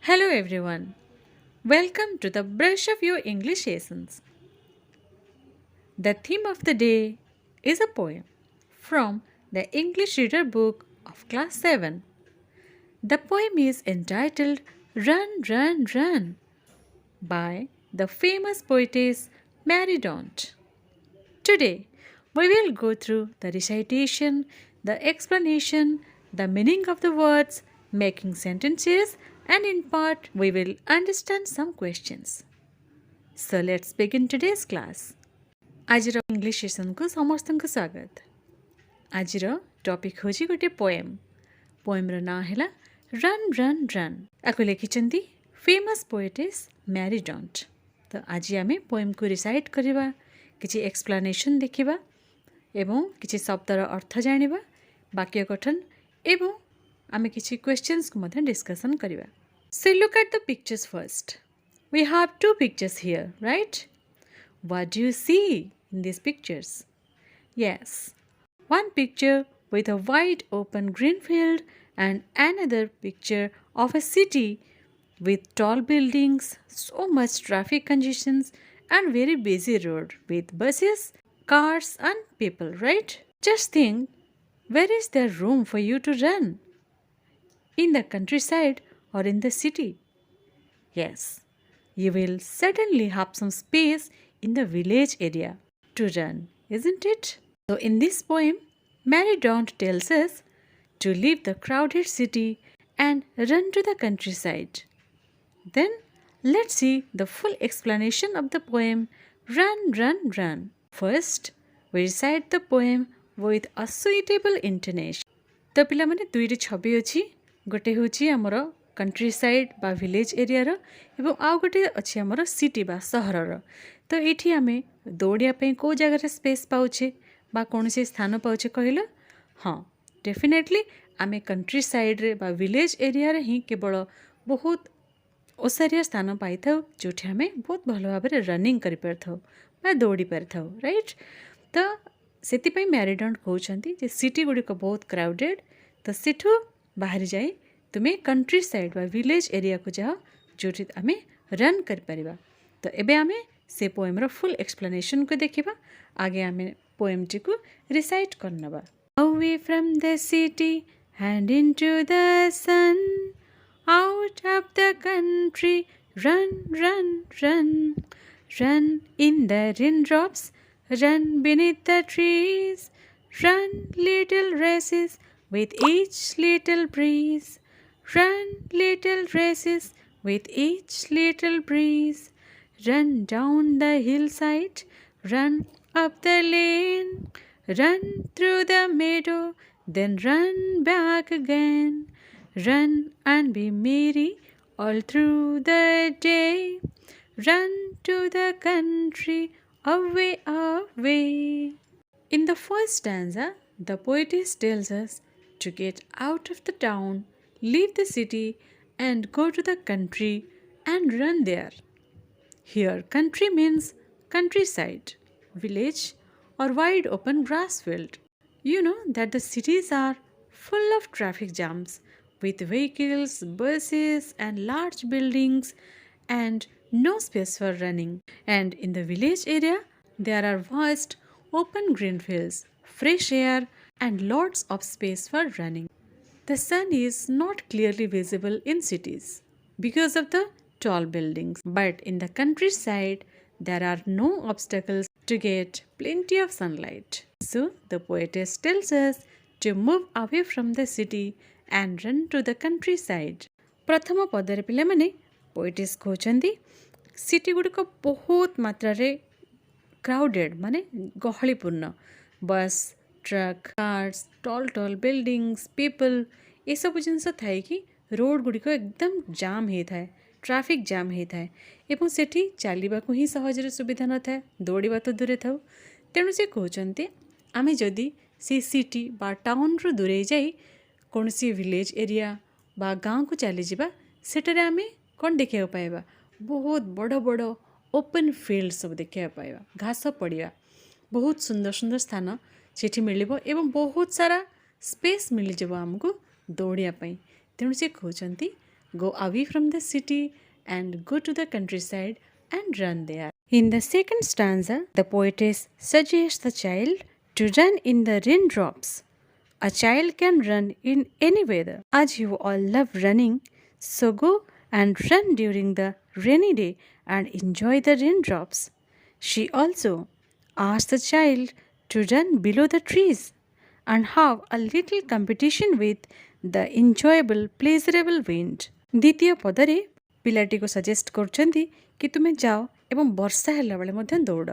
Hello everyone. Welcome to the Brush of Your English Lessons. The theme of the day is a poem from the English Reader book of class 7. The poem is entitled Run, Run, Run by the famous poetess Mary Daunt. Today, we will go through the recitation, the explanation, the meaning of the words, making sentences, and in part, we will understand some questions. So, let's begin today's class. आजिर English session को समस्त स्वागत. आजिर topic होची गोटे poem. Poem रो ना हैला run run run. आको लिखिचंती famous poetess Mary don't. तो आज आमे पोएम को रिसाइट करिबा, किछि एक्सप्लेनेशन देखिबा एवं किछि शब्दर अर्थ जानिबा, वाक्य गठन एवं आमे किछि क्वेश्चंस को मधे डिस्कशन करिबा. So look at the pictures first. We have two pictures here, right? What do you see in these pictures? Yes, one picture with a wide open green field and another picture of a city with tall buildings, so much traffic congestions and very busy road with buses, cars and people, right? Just think, where is there room for you to run? In the countryside or in the city? Yes, you will certainly have some space in the village area to run, isn't it? So in this poem, Mary Daunt tells us to leave the crowded city and run to the countryside. Then let's see the full explanation of the poem Run, Run, Run. First, we recite the poem with a suitable intonation. तो पिला माने दुईटी छवि अछि. गोटे होची हमर country side बा village area रो एवं आउ गोटे अछि हमर सिटी बा शहर रो. तो एठी आमे दौड़िया पे को जगह रे स्पेस पाउछे बा कोनसे स्थान पाउछे कहिलो? हां, डेफिनेटली आमे कंट्री साइड रे बा विलेज एरिया रे ही केवल बहुत ओसारिया स्थान पाई थाउ जोठी आमे बहुत भलो भाबरे रनिंग करि परथाउ बा दौड़ी परथाउ, राइट? तो सेति पई मैरी डॉन्ट कहउछंती जे सिटी गुडी को बहुत क्राउडेड. तो सेठू बाहर जाई तुमे कंट्री साइड बा विलेज एरिया को जाओ जोठी आमे रन कर परिबा. तो एबे आमे से पोएम रो फुल एक्सप्लेनेशन को देखिबा. आगे आमे पोएम टी को recite करनबा. Away from the city and into the sun, out of the country, run, run, run. Run in the raindrops, run beneath the trees, run little races with each little breeze. Run little races with each little breeze. Run down the hillside, run up the lane, run through the meadow, then run back again. Run and be merry all through the day. Run to the country, away, away. In the first stanza, the poetess tells us to get out of the town, leave the city and go to the country and run there. Here, country means countryside, village, or wide open grass field. You know that the cities are full of traffic jams with vehicles, buses, and large buildings, and no space for running. And in the village area, there are vast open green fields, fresh air, and lots of space for running. The sun is not clearly visible in cities because of the tall buildings, but in the countryside, there are no obstacles to get plenty of sunlight. So, the poetess tells us to move away from the city and run to the countryside. प्रथम पदरे पिले माने poet's कहउछंती city गुडी को बहुत मात्रा रे crowded माने गहलीपूर्ण bus truck cars tall tall buildings people ये सब जिनस थाए कि रोड गुडी को एकदम जाम हे थाए ट्रैफिक जाम हे थाए एवं सेठी चलवा को ही सहज सुविधा न थाए दौड़वा तो दूरे थाउ. तेणु से कहउछंती आमे जदि से सिटी बा टाउन रो दूरे जाई कोनसी विलेज एरिया बा गाँव को चली जावा सेटारे आमे कौन देखा पाइबा बहुत बड़ बड़ ओपन फील्ड सब देखा पाइबा घास पड़िया बहुत सुंदर सुंदर स्थान सेठी मिलिबो एवं बहुत सारा स्पेस मिल जाबो हमको दौड़िया पई. तेणु से कहउछंती go away from the city and go to the countryside and run there. In the second stanza, the poetess suggests the child to run in the raindrops. A child can run in any weather. As you all love running, so go and run during the rainy day and enjoy the raindrops. She also asks the child to run below the trees and have a little competition with the enjoyable, pleasurable wind. ଦ୍ୱିତୀୟ ପଦରେ ପିଲାଟିକୁ suggest କରୁଛନ୍ତି କି ତୁମେ ଯାଅ ଏବଂ ବର୍ଷା ହେଲା ବେଳେ ମଧ୍ୟ ଦୌଡ଼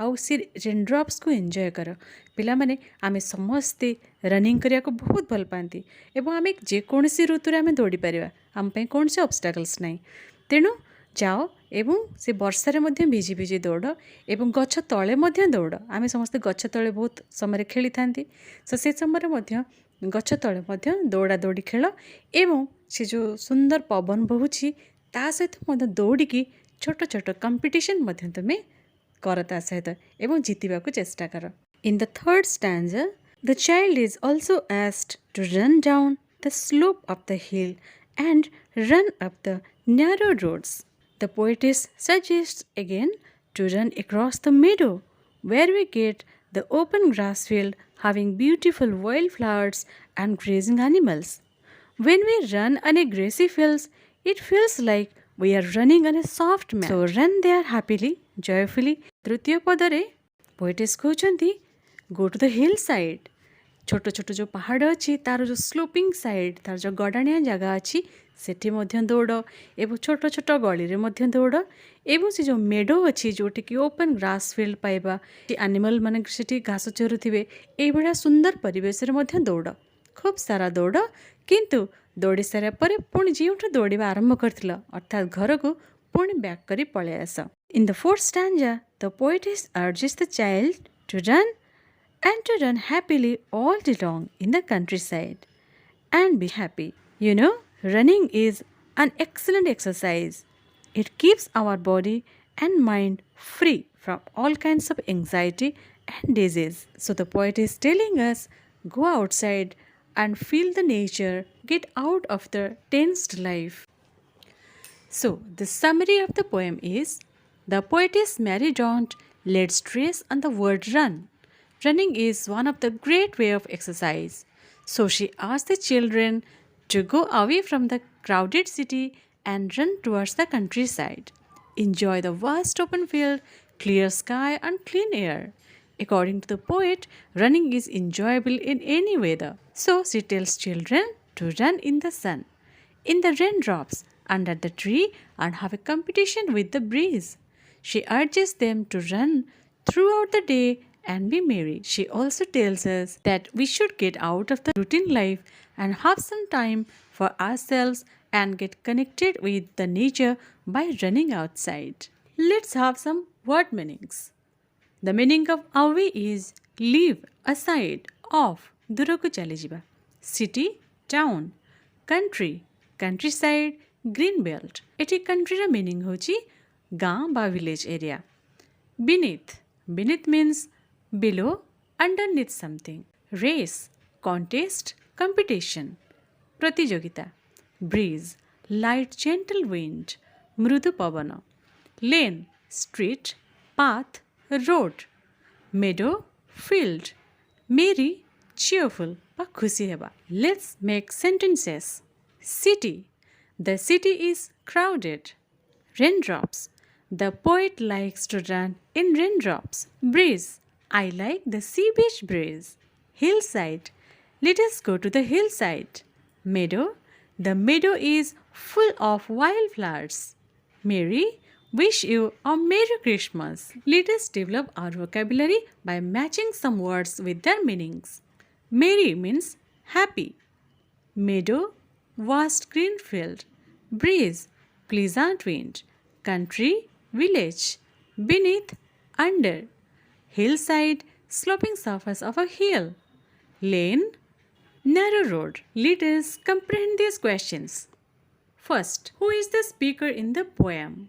ଆଉ ସେ ରେନ୍ଡ୍ରପ୍ସକୁ ଏନ୍ଜୟ କର। ପିଲାମାନେ ଆମେ ସମସ୍ତେ ରନିଂ କରିବାକୁ ବହୁତ ଭଲ ପାଆନ୍ତି ଏବଂ ଆମେ ଯେକୌଣସି ଋତୁରେ ଆମେ ଦୌଡ଼ିପାରିବା, ଆମ ପାଇଁ କୌଣସି ଅବଷ୍ଟାକଲ୍ସ ନାହିଁ। ତେଣୁ ଯାଅ ଏବଂ ସେ ବର୍ଷାରେ ମଧ୍ୟ ଭିଜି ଭିଜି ଦୌଡ଼ ଏବଂ ଗଛ ତଳେ ମଧ୍ୟ ଦୌଡ଼। ଆମେ ସମସ୍ତେ ଗଛ ତଳେ ବହୁତ ସମୟରେ ଖେଳିଥାନ୍ତି, ତ ସେ ସମୟରେ ମଧ୍ୟ ଗଛ ତଳେ ମଧ୍ୟ ଦୌଡ଼ା ଦୌଡ଼ି ଖେଳ ଏବଂ ସେ ଯେଉଁ ସୁନ୍ଦର ପବନ ବହୁଛି ତା ସହିତ ମଧ୍ୟ ଦୌଡ଼ିକି ଛୋଟ ଛୋଟ କମ୍ପିଟିସନ୍ ମଧ୍ୟ ତୁମେ କର ତା ସହିତ ଏବଂ ଜିତିବାକୁ ଚେଷ୍ଟା କର। In the third stanza, the child is also asked to run down the slope of the hill and run up the narrow roads. The poetess suggests again to run across the meadow where we get the open grass field having beautiful wildflowers and grazing animals. When we run on a grassy fields, it feels like we are running on a soft mat. So run there happily, joyfully. ତୃତୀୟ ପଦରେ poetess କହୁଛନ୍ତି go to the hill side. ଛୋଟ ଛୋଟ ଯେଉଁ ପାହାଡ଼ ଅଛି ତାର ଯେଉଁ ସ୍ଲୋପିଂ ସାଇଡ଼୍, ତାର ଯେଉଁ ଗଡ଼ାଣିଆ ଜାଗା ଅଛି ସେଠି ମଧ୍ୟ ଦୌଡ଼ ଏବଂ ଛୋଟ ଛୋଟ ଗଳିରେ ମଧ୍ୟ ଦୌଡ଼ ଏବଂ ସେ ଯେଉଁ ମେଡ଼ୋ ଅଛି ଯେଉଁଠିକି ଓପନ୍ ଗ୍ରାସ୍ ଫିଲ୍ଡ ପାଇବା, ଆନିମଲ୍ ମାନେ ସେଠି ଘାସ ଚରୁଥିବେ, ଏଇଭଳିଆ ସୁନ୍ଦର ପରିବେଶରେ ମଧ୍ୟ ଦୌଡ଼। ଖୁବ୍ ସାରା ଦୌଡ଼, କିନ୍ତୁ ଦୌଡ଼ି ସାରିବା ପରେ ପୁଣି ଯେଉଁଠୁ ଦୌଡ଼ିବା ଆରମ୍ଭ କରିଥିଲ ଅର୍ଥାତ୍ ଘରକୁ ପୁଣି ବ୍ୟାକ୍ କରି ପଳେଇ ଆସ। In the fourth stanza, the poetess urges the child to run and to run happily all day long in the countryside and be happy. You know, running is an excellent exercise. It keeps our body and mind free from all kinds of anxiety and disease. So the poet is telling us, go outside and feel the nature, get out of the tensed life. So the summary of the poem is, the poetess Mary Daunt laid stress on the word run. Running is one of the great way of exercise. So she asked the children to go away from the crowded city and run towards the countryside. Enjoy the vast open field, clear sky and clean air. According to the poet, running is enjoyable in any weather. So she tells children to run in the sun, in the raindrops, under the tree and have a competition with the breeze. She urges them to run throughout the day and be merry. She also tells us that we should get out of the routine life and have some time for ourselves and get connected with the nature by running outside. Let's have some word meanings. The meaning of away is leave, aside, off, ଦୂରକୁ ଚାଲିଯିବା. City, town, country, countryside, green belt. ଏଠି countryର meaning ହେଉଛି ଗାଁ ବା village area. Beneath, beneath means below, underneath something. Race, contest, competition. ପ୍ରତିଯୋଗିତା. Breeze, light gentle wind, ମୃଦୁ ପବନ. Lane, street, path, road. Meadow, field. Merry, cheerful ବା ଖୁସି ହେବା. Let's make sentences. City, the city is crowded. Raindrops, the poet likes to run in raindrops. Breeze, I like the sea beach breeze. Hillside, let us go to the hillside. Meadow, the meadow is full of wildflowers. Merry, wish you a Merry Christmas. Let us develop our vocabulary by matching some words with their meanings. Merry means happy. Meadow, vast green field. Breeze, pleasant wind. Country, village. Beneath, under. Hillside, sloping surface of a hill. Lane, narrow road. Let us comprehend these questions. First, who is the speaker in the poem?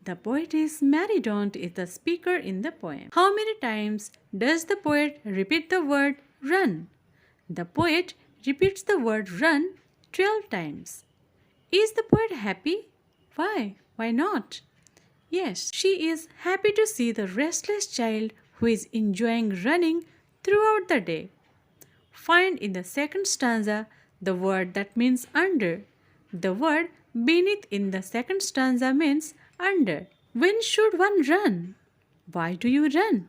The poetess Mary Daunt is the speaker in the poem. How many times does the poet repeat the word run? The poet repeats the word run 12 times. Is the poet happy? Why? Why not? Yes, she is happy to see the restless child who is enjoying running throughout the day. Find in the second stanza the word that means under. The word beneath in the second stanza means under. When should one run? Why do you run?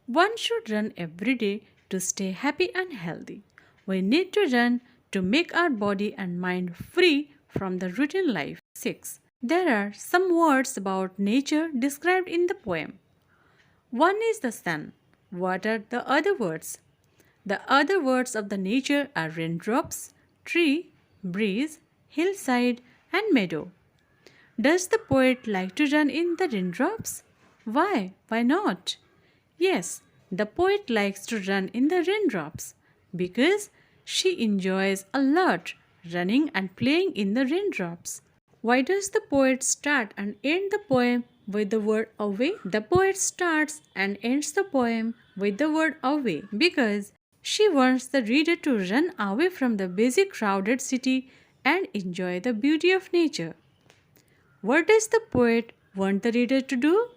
One should run every day to stay happy and healthy. We need to run to make our body and mind free from the routine life. 6. There are some words about nature described in the poem. One is the sun. What are the other words? The other words of the nature are raindrops, tree, breeze, hillside, and meadow. Does the poet like to run in the raindrops? Why? Why not? Yes, the poet likes to run in the raindrops because she enjoys a lot running and playing in the raindrops. Why does the poet start and end the poem with the word away? The poet starts and ends the poem with the word away because she wants the reader to run away from the busy, crowded city and enjoy the beauty of nature. What does the poet want the reader to do?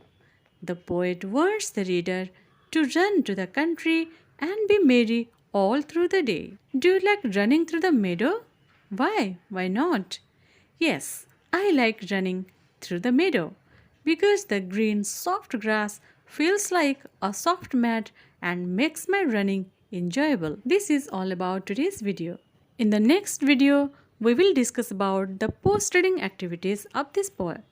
The poet wants the reader to run to the country and be merry all through the day. Do you like running through the meadow? Why? Why not? Yes, I like running through the meadow because the green soft grass feels like a soft mat and makes my running enjoyable. This is all about today's video. In the next video, we will discuss about the post-reading activities of this poem.